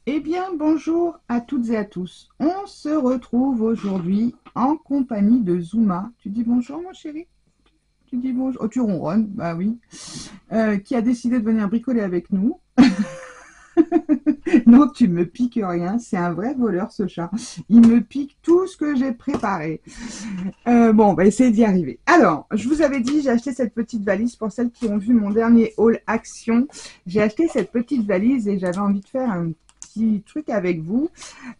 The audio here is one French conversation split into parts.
Eh bien, bonjour à toutes et à tous. On se retrouve aujourd'hui en compagnie de Zuma. Tu dis bonjour, mon chéri? Tu dis bonjour? Oh, tu ronronnes, bah oui. Qui a décidé de venir bricoler avec nous. Non, tu me piques rien. C'est un vrai voleur, ce chat. Il me pique tout ce que j'ai préparé. Bon, on va essayer d'y arriver. Alors, je vous avais dit, j'ai acheté cette petite valise pour celles qui ont vu mon dernier haul action. J'ai acheté cette petite valise et j'avais envie de faire un petit truc avec vous.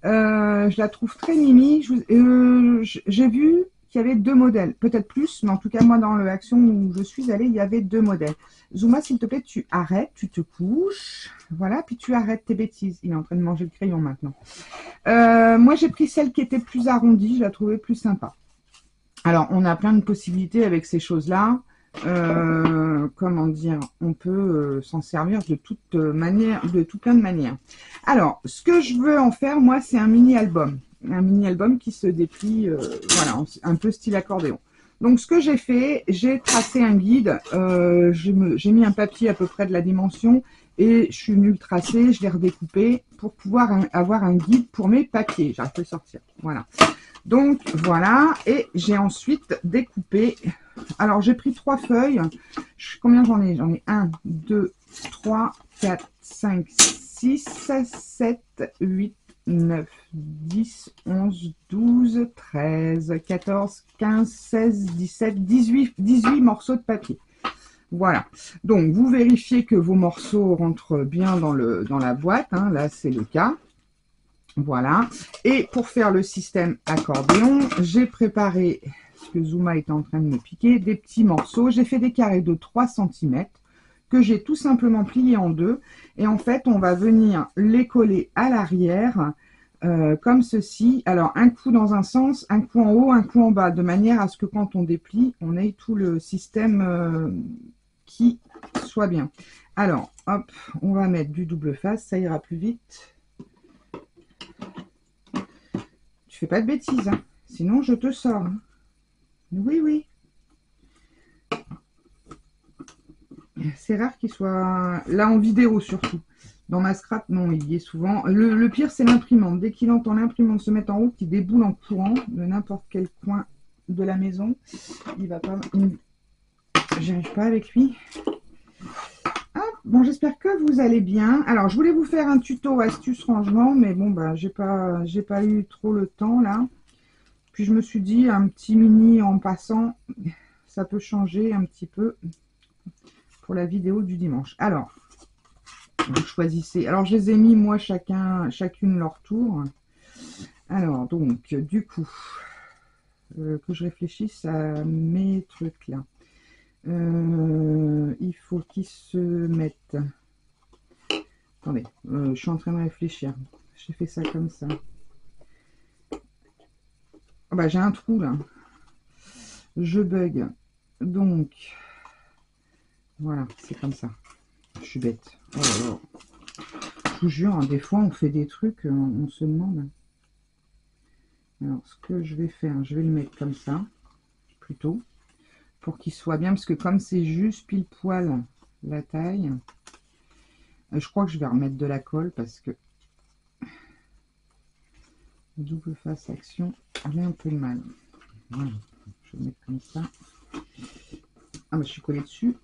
Je la trouve très mimi. J'ai vu qu'il y avait deux modèles, peut-être plus, mais en tout cas, moi, dans le Action où je suis allée, il y avait deux modèles. Zuma, s'il te plaît, tu arrêtes, tu te couches. Voilà, puis tu arrêtes tes bêtises. Il est en train de manger le crayon maintenant. Moi, j'ai pris celle qui était plus arrondie, je la trouvais plus sympa. Alors, on a plein de possibilités avec ces choses-là. Comment dire, on peut s'en servir de toute manière, de tout plein de manières. Alors, ce que je veux en faire, moi, c'est un mini-album. Un mini-album qui se déplie, voilà, un peu style accordéon. Donc, ce que j'ai fait, j'ai tracé un guide. J'ai mis un papier à peu près de la dimension et je suis venue le tracer, je l'ai redécoupé pour pouvoir avoir un guide pour mes papiers. J'arrive pas à le sortir. Voilà. Donc voilà, et j'ai ensuite découpé. Alors j'ai pris trois feuilles. Combien j'en ai? J'en ai 1, 2, 3, 4, 5, 6, 7, 8, 9, 10, 11, 12, 13, 14, 15, 16, 17, 18 morceaux de papier. Voilà. Donc vous vérifiez que vos morceaux rentrent bien dans la boîte. Hein. Là c'est le cas. Voilà. Et pour faire le système accordéon, j'ai préparé, ce que Zuma est en train de me piquer, des petits morceaux. J'ai fait des carrés de 3 cm que j'ai tout simplement pliés en deux. Et en fait, on va venir les coller à l'arrière, comme ceci. Alors, un coup dans un sens, un coup en haut, un coup en bas, de manière à ce que quand on déplie, on ait tout le système qui soit bien. Alors, hop, on va mettre du double face, ça ira plus vite. Tu fais pas de bêtises, hein. Sinon je te sors. Hein. Oui, oui. C'est rare qu'il soit là en vidéo surtout. Dans ma scrap, non, il y est souvent. Le pire, c'est l'imprimante. Dès qu'il entend l'imprimante se mettre en route, il déboule en courant de n'importe quel coin de la maison. Il va pas. J'arrive pas avec lui. Ah, bon, j'espère que vous allez bien. Alors, je voulais vous faire un tuto astuce rangement, mais bon, bah, j'ai pas eu trop le temps là. Puis je me suis dit, un petit mini en passant, ça peut changer un petit peu pour la vidéo du dimanche. Alors, vous choisissez. Alors, je les ai mis, moi, chacune leur tour. Alors, donc, du coup, que je réfléchisse à mes trucs là. Il faut qu'ils se mettent. Attendez, je suis en train de réfléchir. J'ai fait ça comme ça. Oh, bah, j'ai un trou là. Je bug. Donc, voilà, c'est comme ça. Je suis bête. Oh là là. Je vous jure, hein, des fois, on fait des trucs, on se demande. Alors, ce que je vais faire, je vais le mettre comme ça, plutôt, pour qu'il soit bien, parce que comme c'est juste pile poil la taille, je crois que je vais remettre de la colle, parce que double face action, j'ai un peu de mal. Voilà, je vais le mettre comme ça. Ah, bah, je suis collée dessus.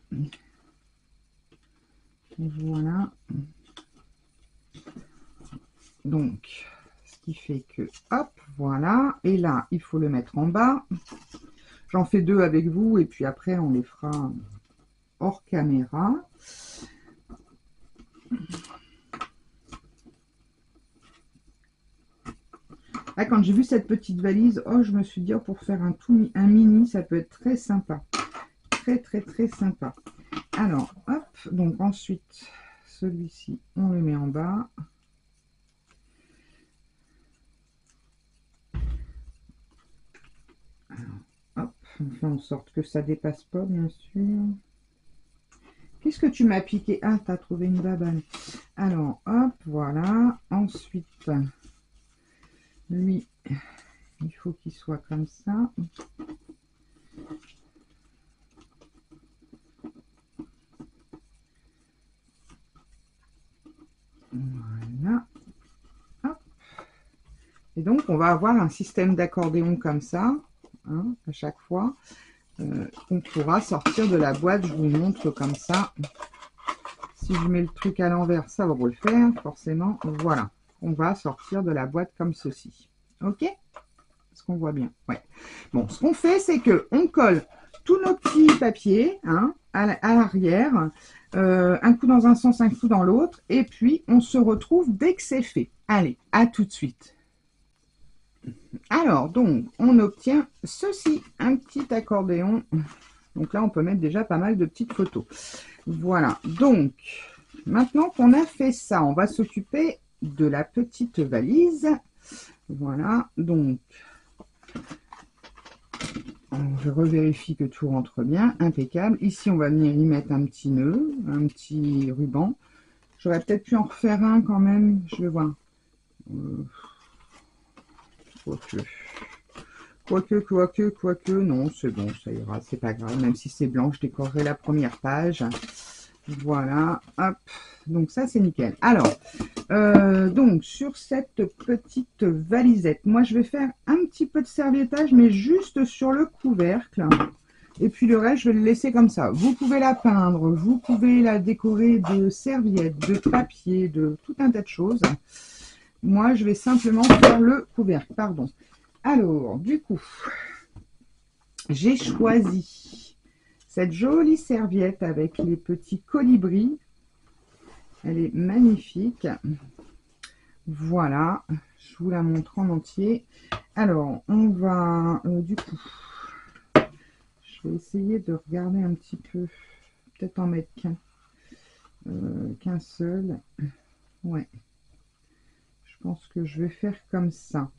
Et voilà. Donc, ce qui fait que, hop, voilà. Et là, il faut le mettre en bas. J'en fais deux avec vous, et puis après, on les fera hors caméra. Là, quand j'ai vu cette petite valise, oh, je me suis dit, oh, pour faire un mini, ça peut être très sympa. Très, très, très sympa. Alors, hop, donc ensuite, celui-ci, on le met en bas. Alors, hop, on fait en sorte que ça dépasse pas, bien sûr. Qu'est-ce que tu m'as piqué? Ah, t'as trouvé une babane. Alors, hop, voilà. Ensuite, lui, il faut qu'il soit comme ça. Voilà. Et donc, on va avoir un système d'accordéon comme ça, hein, à chaque fois. On pourra sortir de la boîte. Je vous montre comme ça. Si je mets le truc à l'envers, ça va vous le faire, forcément. Voilà. On va sortir de la boîte comme ceci. OK? Est-ce qu'on voit bien? Ouais. Bon, ce qu'on fait, c'est que on colle tous nos petits papiers, hein, à l'arrière. Un coup dans un sens, un coup dans l'autre. Et puis, on se retrouve dès que c'est fait. Allez, à tout de suite. Alors, donc, on obtient ceci, un petit accordéon. Donc là, on peut mettre déjà pas mal de petites photos. Voilà, donc, maintenant qu'on a fait ça, on va s'occuper de la petite valise. Voilà, donc, je revérifie que tout rentre bien, impeccable. Ici, on va venir y mettre un petit nœud, un petit ruban. J'aurais peut-être pu en refaire un quand même, je vais voir. Quoique, non, c'est bon, ça ira, c'est pas grave. Même si c'est blanc, je décorerai la première page. Voilà, hop. Donc ça, c'est nickel. Alors, donc sur cette petite valisette, moi, je vais faire un petit peu de serviettage, mais juste sur le couvercle. Et puis le reste, je vais le laisser comme ça. Vous pouvez la peindre, vous pouvez la décorer de serviettes, de papier, de tout un tas de choses. Moi, je vais simplement faire le couvercle, pardon. Alors, du coup, j'ai choisi cette jolie serviette avec les petits colibris. Elle est magnifique. Voilà, je vous la montre en entier. Alors, on va, du coup, je vais essayer de regarder un petit peu, peut-être en mettre qu'un seul. Ouais, je pense que je vais faire comme ça.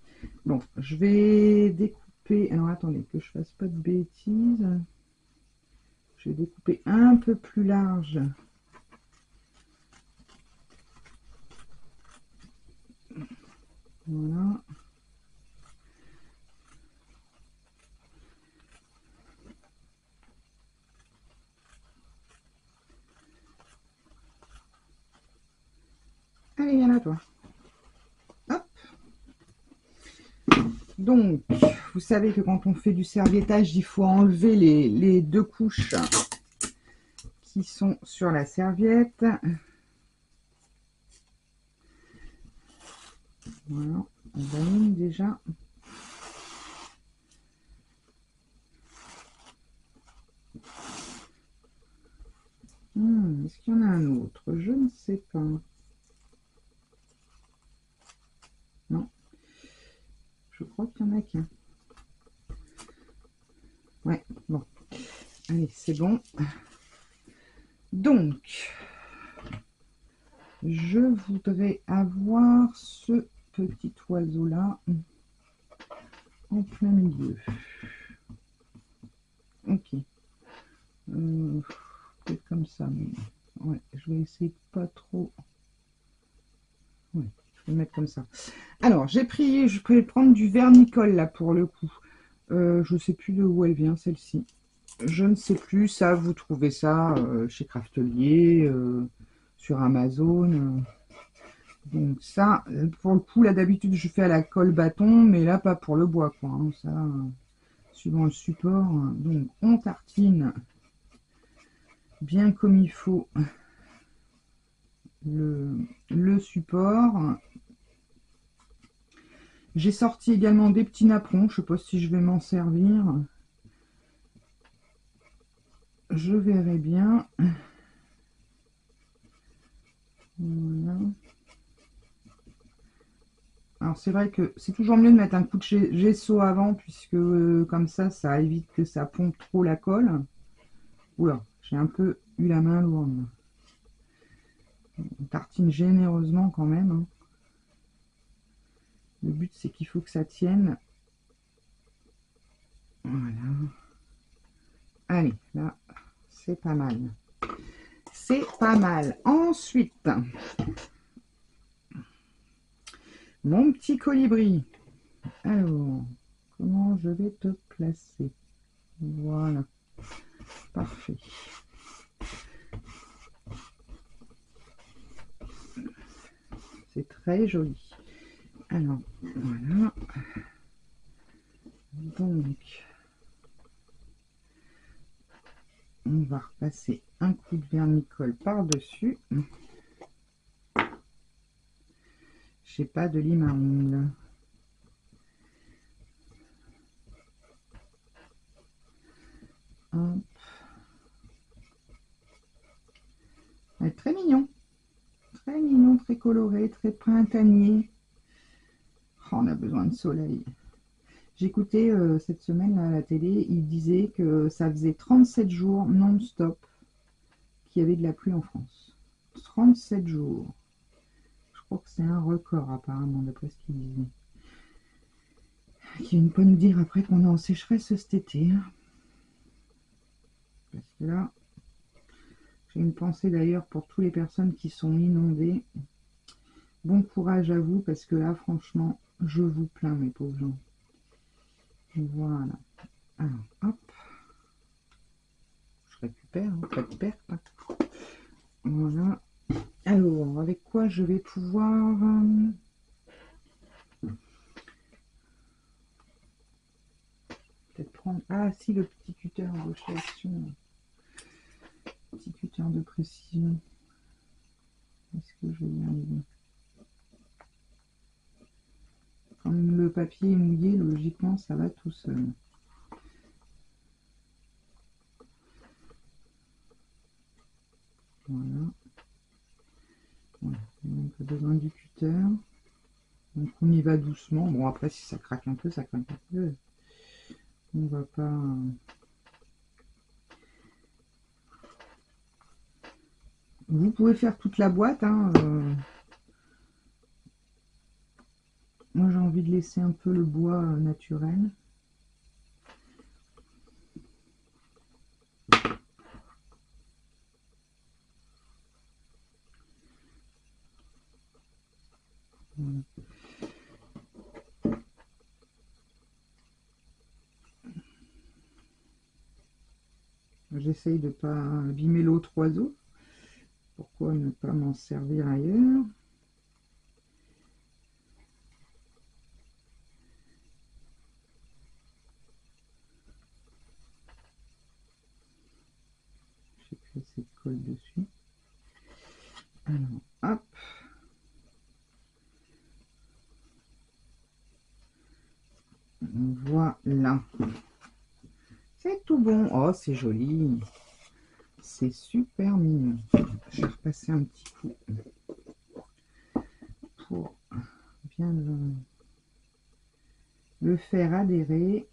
Bon, je vais découper, alors attendez, que je fasse pas de bêtises. Je vais découper un peu plus large. Voilà. Allez, viens là, toi. Hop. Donc, vous savez que quand on fait du serviettage, il faut enlever les deux couches qui sont sur la serviette. Voilà, on valide déjà. Est-ce qu'il y en a un autre? Je ne sais pas. Non. Je crois qu'il n'y en a qu'un. Ouais, bon. Allez, c'est bon. Donc, je voudrais avoir ce petit oiseau-là en plein milieu. Ok. Peut-être comme ça, mais ouais, je vais essayer de pas trop. Ouais, je vais le mettre comme ça. Alors, je vais prendre du vernicole là pour le coup. Je sais plus de où elle vient celle-ci. Je ne sais plus, ça vous trouvez ça chez Craftelier, sur Amazon. Donc ça, pour le coup, là d'habitude je fais à la colle bâton, mais là pas pour le bois quoi. Hein, ça, suivant le support. Donc on tartine bien comme il faut le support. J'ai sorti également des petits napperons, je ne sais pas si je vais m'en servir. Je verrai bien. Voilà. Alors c'est vrai que c'est toujours mieux de mettre un coup de gesso avant, puisque comme ça évite que ça pompe trop la colle. Oula, j'ai un peu eu la main lourde. On tartine généreusement quand même. Hein. Le but c'est qu'il faut que ça tienne. Voilà. Allez, là, c'est pas mal. C'est pas mal. Ensuite, mon petit colibri. Alors, comment je vais te placer? Voilà. Parfait. C'est très joli. Alors, voilà. Donc, on va repasser un coup de vermicole par-dessus. J'ai pas de lime à ongles. Hop. Très mignon. Très mignon, très coloré, très printanier. Oh, on a besoin de soleil. J'écoutais cette semaine à la télé, il disait que ça faisait 37 jours non-stop qu'il y avait de la pluie en France. 37 jours. Je crois que c'est un record apparemment, d'après ce qu'il disait. Qui ne peut nous dire après qu'on est en sécheresse cet été. Parce que là, j'ai une pensée d'ailleurs pour toutes les personnes qui sont inondées. Bon courage à vous, parce que là, franchement, je vous plains, mes pauvres gens. Voilà. Alors, hop. Je récupère, hein, pas de perte. Voilà. Alors, avec quoi je vais pouvoir... peut-être prendre... Ah, si, le petit cutter de chez Action. Petit cutter de précision. Est-ce que je vais y arriver? Quand le papier est mouillé, logiquement, ça va tout seul. Voilà. Voilà. Donc, on a besoin du cutter. Donc, on y va doucement. Bon, après, si ça craque un peu, ça craque un peu. On va pas... Vous pouvez faire toute la boîte, hein. Moi, j'ai envie de laisser un peu le bois naturel. Voilà. J'essaye de ne pas abîmer l'autre oiseau. Pourquoi ne pas m'en servir ailleurs? J'ai fait cette colle dessus. Alors, hop. Voilà. C'est tout bon. Oh, c'est joli. C'est super mignon. Je vais repasser un petit coup pour bien le faire adhérer.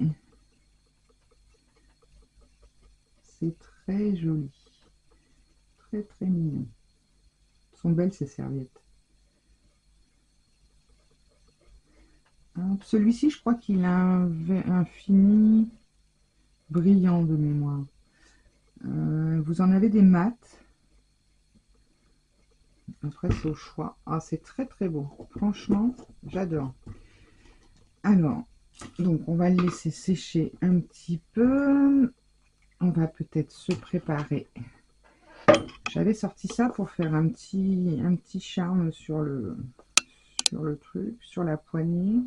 C'est très joli. Très très mignon. Sont belles ces serviettes. Celui-ci, je crois qu'il a un fini brillant de mémoire. Vous en avez des mats. Après, c'est au choix. Ah, c'est très très beau. Franchement, j'adore. Alors, donc on va le laisser sécher un petit peu. On va peut-être se préparer. J'avais sorti ça pour faire un petit charme sur le truc, sur la poignée.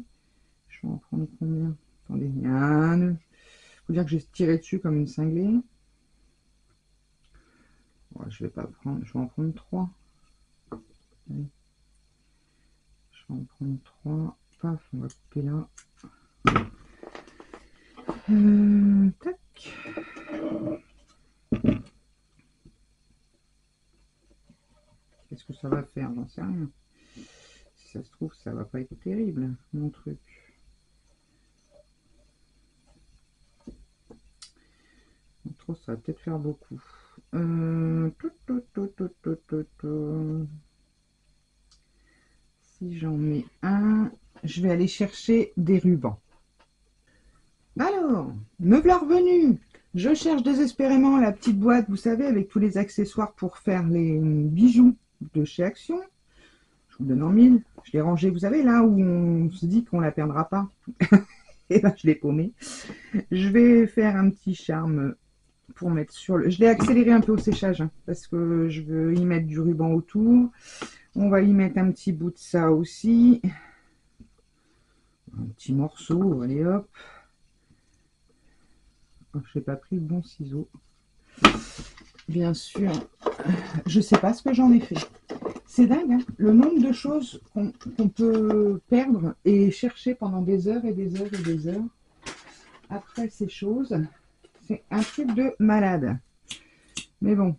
Je vais en prendre combien? Attendez, il faut dire que j'ai tiré dessus comme une cinglée. Ouais, je vais pas prendre, je vais en prendre 3. Allez. Je vais en prendre 3. Paf, on va couper là. Tac. Qu'est-ce que ça va faire? J'en sais rien. Si ça se trouve, ça va pas être terrible, mon truc. Trop, ça va peut-être faire beaucoup. Si j'en mets un, je vais aller chercher des rubans. Alors, me voilà revenu. Je cherche désespérément la petite boîte, vous savez, avec tous les accessoires pour faire les bijoux de chez Action. Je vous donne en mille. Je l'ai rangé, vous savez, là où on se dit qu'on la perdra pas. Et là, je l'ai paumé. Je vais faire un petit charme pour mettre sur le... Je l'ai accéléré un peu au séchage, hein, parce que je veux y mettre du ruban autour. On va y mettre un petit bout de ça aussi. Un petit morceau, allez hop. Je n'ai pas pris le bon ciseau. Bien sûr, je sais pas ce que j'en ai fait. C'est dingue, hein, le nombre de choses qu'on peut perdre et chercher pendant des heures et des heures et des heures après ces choses. C'est un truc de malade. Mais bon,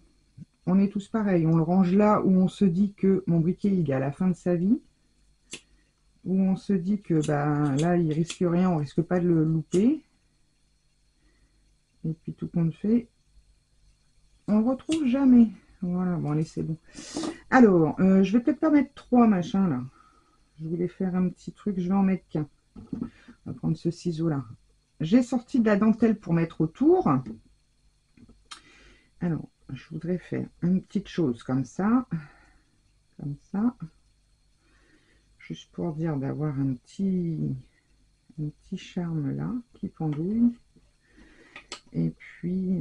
on est tous pareils. On le range là où on se dit que mon briquet il est à la fin de sa vie. Où on se dit que bah, là il risque rien, on risque pas de le louper. Et puis tout compte fait, on le retrouve jamais. Voilà, bon allez c'est bon. Alors, je vais peut-être pas mettre 3 machins là. Je voulais faire un petit truc, je vais en mettre qu'un. On va prendre ce ciseau là. J'ai sorti de la dentelle pour mettre autour. Alors, je voudrais faire une petite chose comme ça. Comme ça. Juste pour dire d'avoir un petit charme là qui pendouille. Et puis,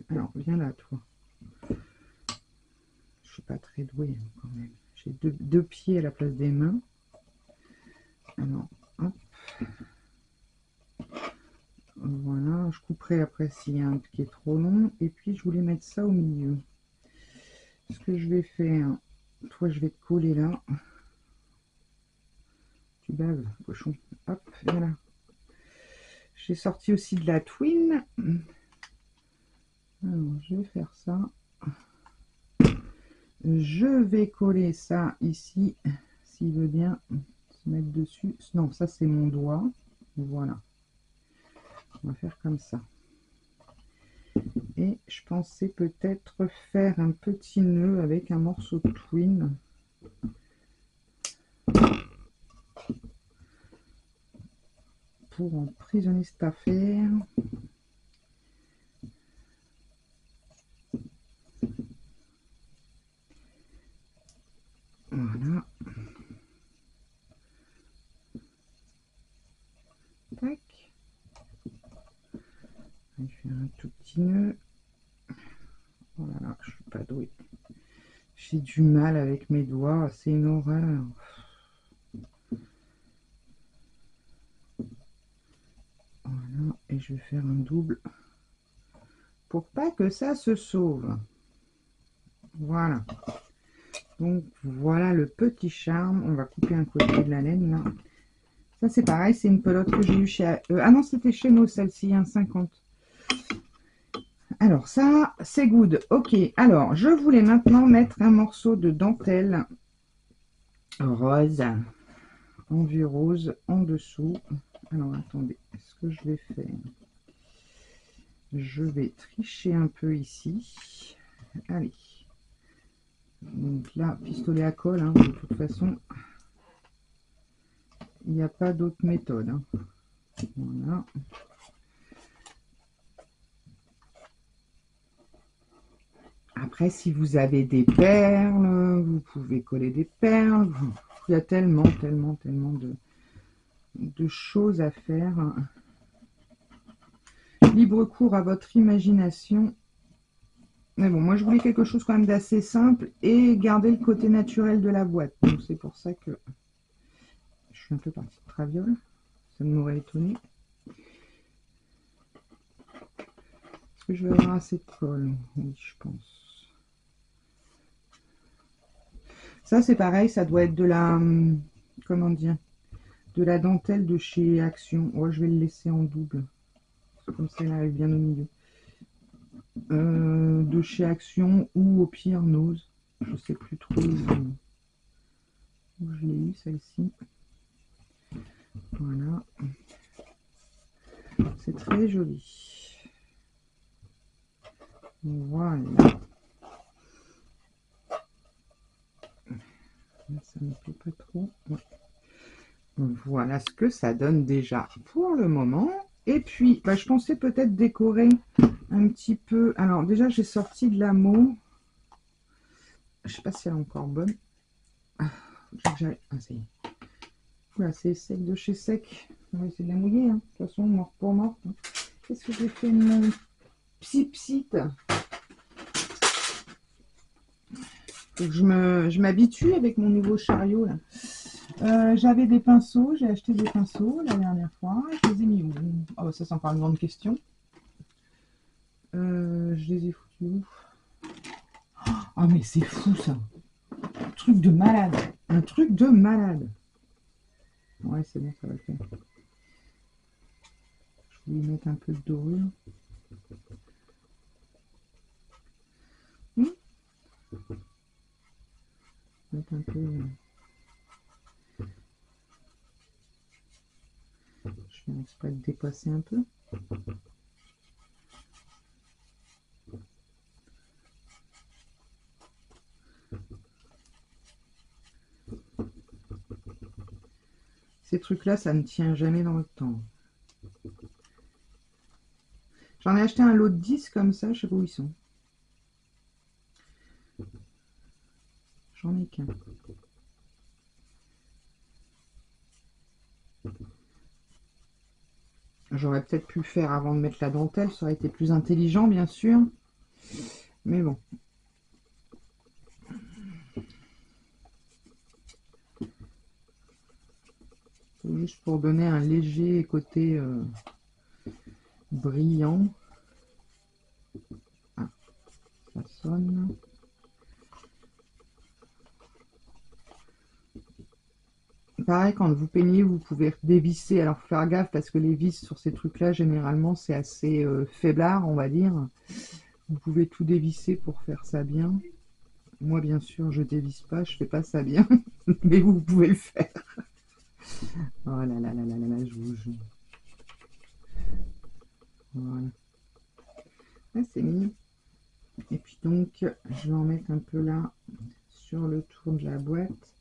alors viens là toi. Je suis pas très douée quand même. J'ai deux pieds à la place des mains. Alors, hop. Voilà, je couperai après s'il y a un qui est trop long. Et puis je voulais mettre ça au milieu. Ce que je vais faire, toi je vais te coller là. Tu baves, cochon. Hop, voilà. J'ai sorti aussi de la twine. Alors, je vais faire ça. Je vais coller ça ici, s'il veut bien se mettre dessus. Non, ça c'est mon doigt. Voilà. On va faire comme ça. Et je pensais peut-être faire un petit nœud avec un morceau de twine. Pour emprisonner cette affaire. Voilà. Tac. Je vais faire un tout petit nœud. Voilà, je suis pas douée. J'ai du mal avec mes doigts, c'est une horreur. Voilà, et je vais faire un double pour pas que ça se sauve. Voilà. Donc voilà le petit charme. On va couper un côté de la laine là. Ça c'est pareil, c'est une pelote que j'ai eu chez... ah non, c'était chez nous celle-ci, 1,50. Alors ça, c'est good. Ok, alors je voulais maintenant mettre un morceau de dentelle rose, en vue rose, en dessous. Alors attendez, ce que je vais faire, je vais tricher un peu ici. Allez. Donc là, pistolet à colle, hein, de toute façon, il n'y a pas d'autre méthode. Hein. Voilà. Après, si vous avez des perles, vous pouvez coller des perles. Il y a tellement de choses à faire. Libre cours à votre imagination. Mais bon, moi je voulais quelque chose quand même d'assez simple et garder le côté naturel de la boîte. Donc c'est pour ça que je suis un peu partie de traviole. Ça m'aurait étonné. Est-ce que je vais avoir assez de colle? Oui, je pense. Ça c'est pareil, ça doit être de la... comment dire? De la dentelle de chez Action. Ouais, je vais le laisser en double. Comme ça, il arrive bien au milieu. De chez Action ou au pire Nose. Je sais plus trop où je l'ai eu celle-ci. Voilà. C'est très joli. Voilà. Ça ne plaît pas trop. Ouais. Voilà ce que ça donne déjà pour le moment. Et puis, bah, je pensais peut-être décorer un petit peu. Alors déjà, j'ai sorti de la mot. Je sais pas si elle est encore bonne. Ah, ça y est. Voilà, c'est sec de chez sec. On va essayer de la mouiller. Hein. De toute façon, mort pour mort. Hein. Qu'est-ce que j'ai fait de mon psite? Faut que je m'habitue avec mon nouveau chariot là. J'avais des pinceaux, j'ai acheté des pinceaux la dernière fois. Je les ai mis où? Oh, ça c'est encore une grande question. Je les ai foutus où? Oh mais c'est fou ça. Un truc de malade. Un truc de malade. Ouais, c'est bon, ça va le faire. Je vais lui mettre un peu de dorure. Mettre un peu. Je vais exprès de dépasser un peu. Ces trucs-là, ça ne tient jamais dans le temps. J'en ai acheté un lot de 10 comme ça, je sais pas où ils sont. J'en ai qu'un. J'aurais peut-être pu le faire avant de mettre la dentelle, ça aurait été plus intelligent, bien sûr. Mais bon. Juste pour donner un léger côté brillant. Ah, ça sonne. Pareil, quand vous peignez, vous pouvez dévisser. Alors, faut faire gaffe parce que les vis sur ces trucs-là, généralement, c'est assez faiblard, on va dire. Vous pouvez tout dévisser pour faire ça bien. Moi, bien sûr, je dévisse pas, je fais pas ça bien. Mais vous pouvez le faire. Oh là là là là là là, je vous jure. Voilà. Là, c'est mis. Et puis donc, je vais en mettre un peu là, sur le tour de la boîte.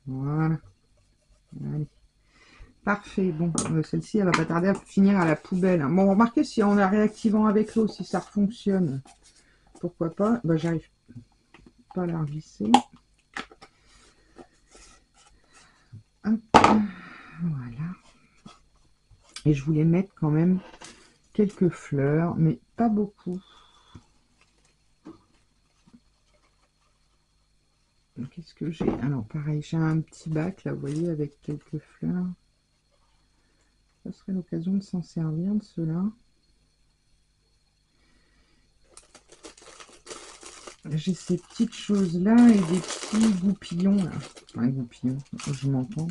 Voilà. Allez. Parfait. Bon, celle-ci, elle va pas tarder à finir à la poubelle. Bon, remarquez, si on la réactivant avec l'eau, si ça fonctionne, pourquoi pas. Bah, j'arrive pas à la revisser. Hop. Voilà. Et je voulais mettre quand même quelques fleurs, mais pas beaucoup. Qu'est-ce que j'ai? Alors, pareil, j'ai un petit bac, là, vous voyez, avec quelques fleurs. Ça serait l'occasion de s'en servir de cela. J'ai ces petites choses-là et des petits goupillons, là. Enfin, goupillons, je m'entends.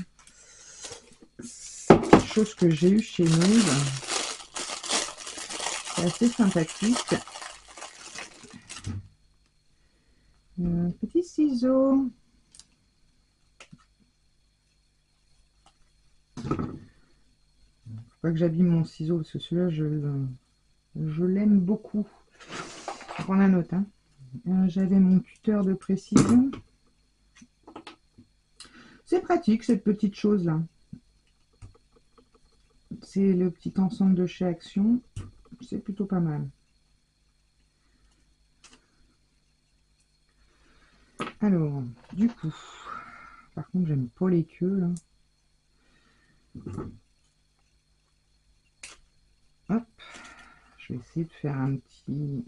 Ces petites choses que j'ai eues chez nous. C'est assez sympathique. Petit ciseau. Faut pas que j'abîme mon ciseau parce que celui-là, je l'aime beaucoup. Je vais prendre un autre. Hein. J'avais mon cutter de précision. C'est pratique cette petite chose-là. C'est le petit ensemble de chez Action. C'est plutôt pas mal. Alors, du coup, par contre, j'aime pas les queues là. Hop, je vais essayer de faire un petit.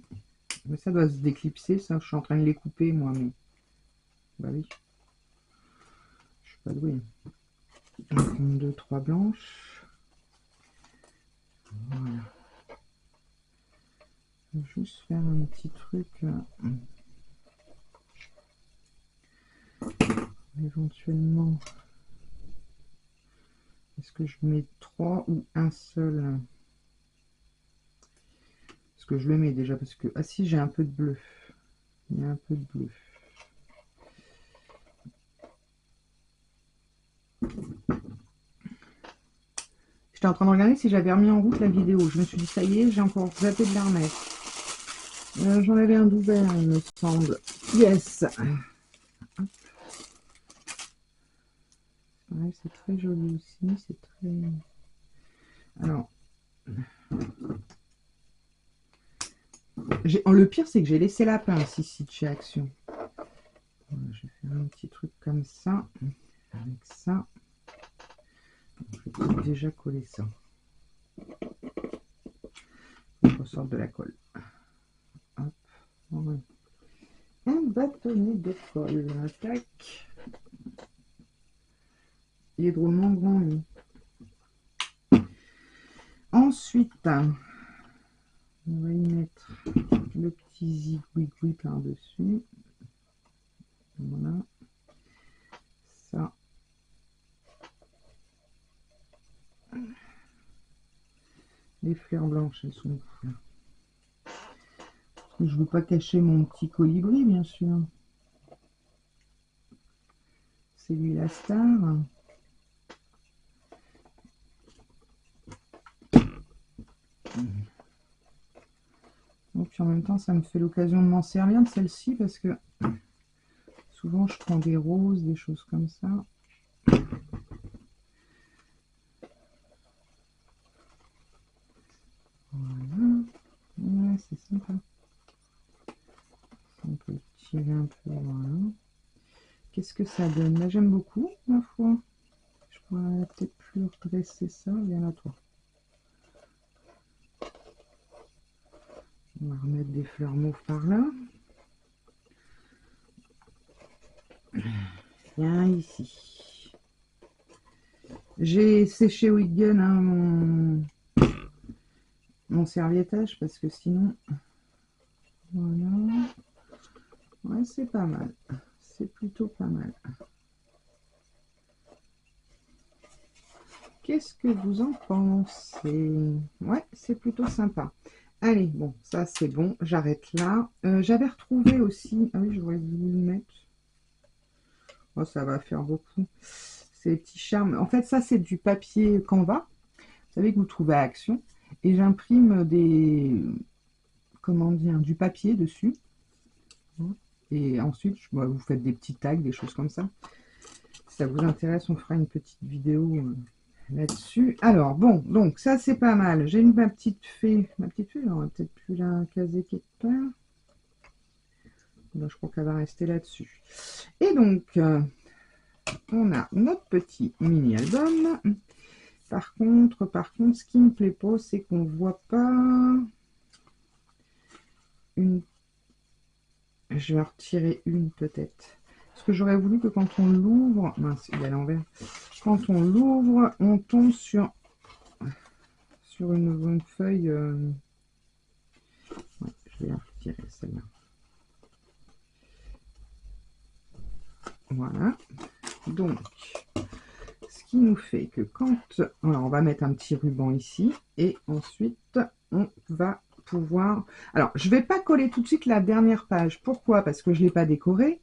Mais ça doit se déclipser, ça. Je suis en train de les couper moi, mais. Bah oui. Je suis pas douée. On va prendre 2-3 blanches. Voilà. Je vais juste faire un petit truc. Éventuellement. Est-ce que je mets 3 ou un seul? Est-ce que je le mets déjà? Parce que. Ah si, j'ai un peu de bleu. Il y a un peu de bleu. J'étais en train de regarder si j'avais remis en route la vidéo. Je me suis dit, ça y est, j'ai encore zappé de la remettre. J'en avais un d'ouvert, il me semble. Yes. Ouais, c'est très joli aussi. C'est très... Alors... Le pire, c'est que j'ai laissé la pince ici de chez Action. Voilà, je vais faire un petit truc comme ça. Avec ça. Je vais déjà coller ça. On ressort de la colle. Hop. Voilà. Un bâtonnet de colle. Tac. Il est drôlement grand, lui. Ensuite, on va y mettre le petit zigouigoui par-dessus. Voilà. Ça. Les fleurs blanches, elles sont où, là? Parce que je ne veux pas cacher mon petit colibri, bien sûr. C'est lui la star. Donc, puis en même temps, ça me fait l'occasion de m'en servir de celle-ci parce que souvent je prends des roses, des choses comme ça. Voilà. Ouais, c'est sympa. On peut tirer un peu, voilà. Qu'est-ce que ça donne? Là, j'aime beaucoup, ma foi. Je pourrais peut-être plus redresser ça. Viens à toi. On va remettre des fleurs mauves par là. Viens ici. J'ai séché Wiggen mon serviettage parce que sinon... Voilà. Ouais, c'est pas mal. C'est plutôt pas mal. Qu'est-ce que vous en pensez? Ouais, c'est plutôt sympa. Allez, bon, ça c'est bon, j'arrête là. J'avais retrouvé aussi... Ah oui, j'aurais voulu le mettre. Oh, ça va faire beaucoup. Ces petits charmes. En fait, ça c'est du papier Canva. Vous savez que vous trouvez à Action. Et j'imprime des... Comment dire? Du papier dessus. Et ensuite, vous faites des petits tags, des choses comme ça. Si ça vous intéresse, on fera une petite vidéo là-dessus. Alors, bon, donc ça c'est pas mal. J'ai ma petite fée. Ma petite fée, on va peut-être plus la caser quelque part. Là, je crois qu'elle va rester là-dessus. Et donc, on a notre petit mini-album. Par contre, ce qui me plaît pas, c'est qu'on voit pas une... Je vais retirer une peut-être. Parce que j'aurais voulu que quand on l'ouvre... Mince, il est à l'envers. Quand on l'ouvre, on tombe sur une feuille... Ouais, je vais la retirer, celle-là. Voilà. Donc, ce qui nous fait que quand... Alors, on va mettre un petit ruban ici. Et ensuite, on va pouvoir... Alors, je ne vais pas coller tout de suite la dernière page. Pourquoi? Parce que je ne l'ai pas décorée.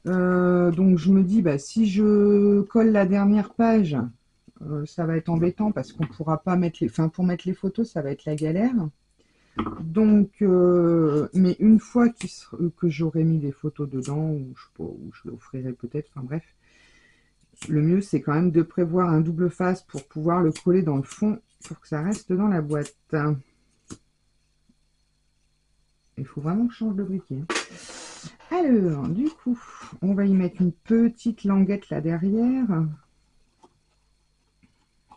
Donc, je me dis, bah, si je colle la dernière page, ça va être embêtant parce qu'on ne pourra pas mettre les... Enfin, pour mettre les photos, ça va être la galère. Donc, mais une fois que j'aurai mis des photos dedans, ou je sais pas, ou je l'offrirai peut-être, enfin bref, le mieux c'est quand même de prévoir un double face pour pouvoir le coller dans le fond pour que ça reste dans la boîte. Il faut vraiment que je change de briquet. Alors, du coup, on va y mettre une petite languette là derrière.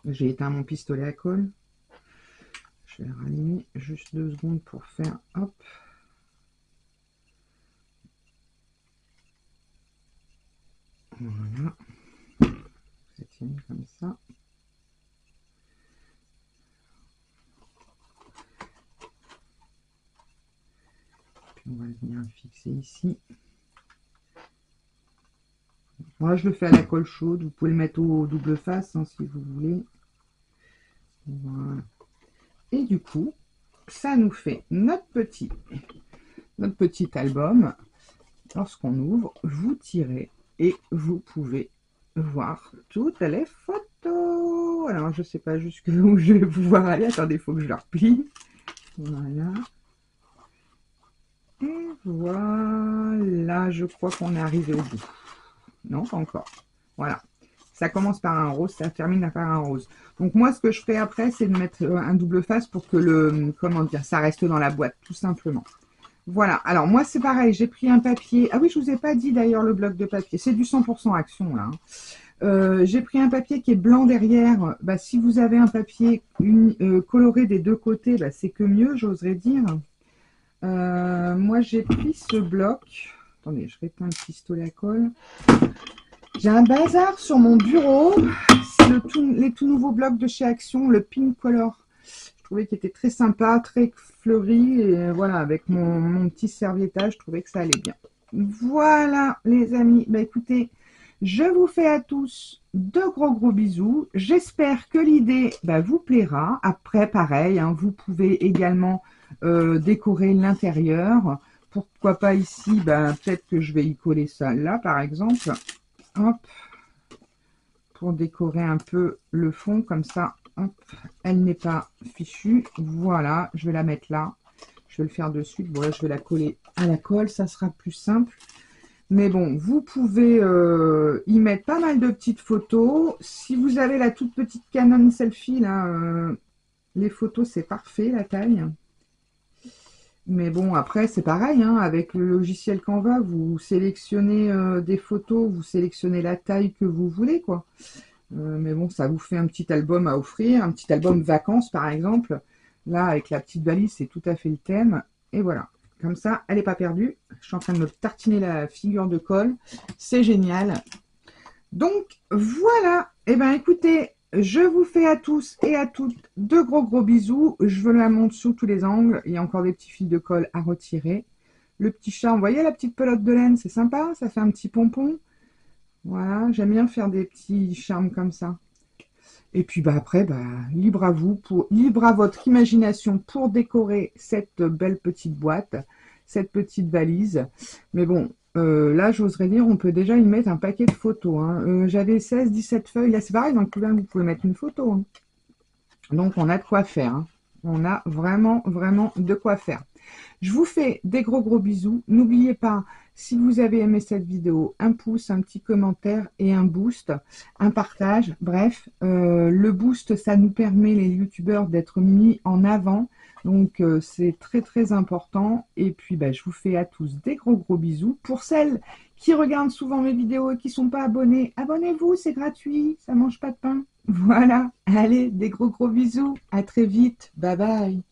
J'ai éteint mon pistolet à colle. Je vais le rallumer juste 2 secondes pour faire hop. Voilà. Ça tient comme ça. Puis on va venir le fixer ici. Moi, je le fais à la colle chaude. Vous pouvez le mettre au double face hein, si vous voulez. Voilà. Et du coup, ça nous fait notre petit album. Lorsqu'on ouvre, vous tirez et vous pouvez voir toutes les photos. Alors, je ne sais pas jusqu'où je vais pouvoir aller. Attendez, il faut que je le replie. Voilà. Et voilà, je crois qu'on est arrivé au bout. Non, pas encore. Voilà. Ça commence par un rose, ça termine par un rose. Donc moi, ce que je ferai après, c'est de mettre un double face pour que le, comment dire, ça reste dans la boîte, tout simplement. Voilà. Alors moi, c'est pareil. J'ai pris un papier. Ah oui, je vous ai pas dit d'ailleurs le bloc de papier. C'est du 100% Action là. J'ai pris un papier qui est blanc derrière. Bah, si vous avez un papier coloré des deux côtés, bah, c'est que mieux, j'oserais dire. Moi, j'ai pris ce bloc. Attendez, je réteins le pistolet à colle. J'ai un bazar sur mon bureau. C'est les tout nouveaux blocs de chez Action, le Pink Color. Je trouvais qu'il était très sympa, très fleuri. Et voilà, avec mon petit serviettage, je trouvais que ça allait bien. Voilà, les amis. Bah, écoutez, je vous fais à tous de gros bisous. J'espère que l'idée vous plaira. Après, pareil, hein, vous pouvez également décorer l'intérieur. Pourquoi pas ici, peut-être que je vais y coller ça là, par exemple. Hop, pour décorer un peu le fond, comme ça, hop, elle n'est pas fichue. Voilà, je vais la mettre là. Je vais le faire de suite. Voilà, je vais la coller à la colle, ça sera plus simple. Mais bon, vous pouvez y mettre pas mal de petites photos. Si vous avez la toute petite Canon selfie, là, les photos, c'est parfait, la taille. Mais bon, après, c'est pareil, hein, avec le logiciel Canva, vous sélectionnez des photos, vous sélectionnez la taille que vous voulez, quoi. Mais bon, ça vous fait un petit album à offrir, un petit album vacances, par exemple. Là, avec la petite valise, c'est tout à fait le thème. Et voilà. Comme ça, elle n'est pas perdue. Je suis en train de me tartiner la figure de colle. C'est génial. Donc, voilà. Eh bien, écoutez, je vous fais à tous et à toutes de gros bisous. Je vous la montre sous tous les angles. Il y a encore des petits fils de colle à retirer. Le petit chat, vous voyez la petite pelote de laine, c'est sympa. Ça fait un petit pompon. Voilà, j'aime bien faire des petits charmes comme ça. Et puis après, libre à vous, libre à votre imagination pour décorer cette belle petite boîte, cette petite valise. Mais bon, là, j'oserais dire, on peut déjà y mettre un paquet de photos. Hein. J'avais 16-17 feuilles. Là, c'est pareil, dans le couleur, vous pouvez mettre une photo. Hein. Donc, on a de quoi faire. Hein. On a vraiment de quoi faire. Je vous fais des gros bisous. N'oubliez pas, si vous avez aimé cette vidéo, un pouce, un petit commentaire et un boost, un partage. Bref, le boost, ça nous permet, les youtubeurs, d'être mis en avant. Donc, c'est très important. Et puis, je vous fais à tous des gros bisous. Pour celles qui regardent souvent mes vidéos et qui ne sont pas abonnées, abonnez-vous, c'est gratuit, ça mange pas de pain. Voilà, allez, des gros bisous. À très vite. Bye bye.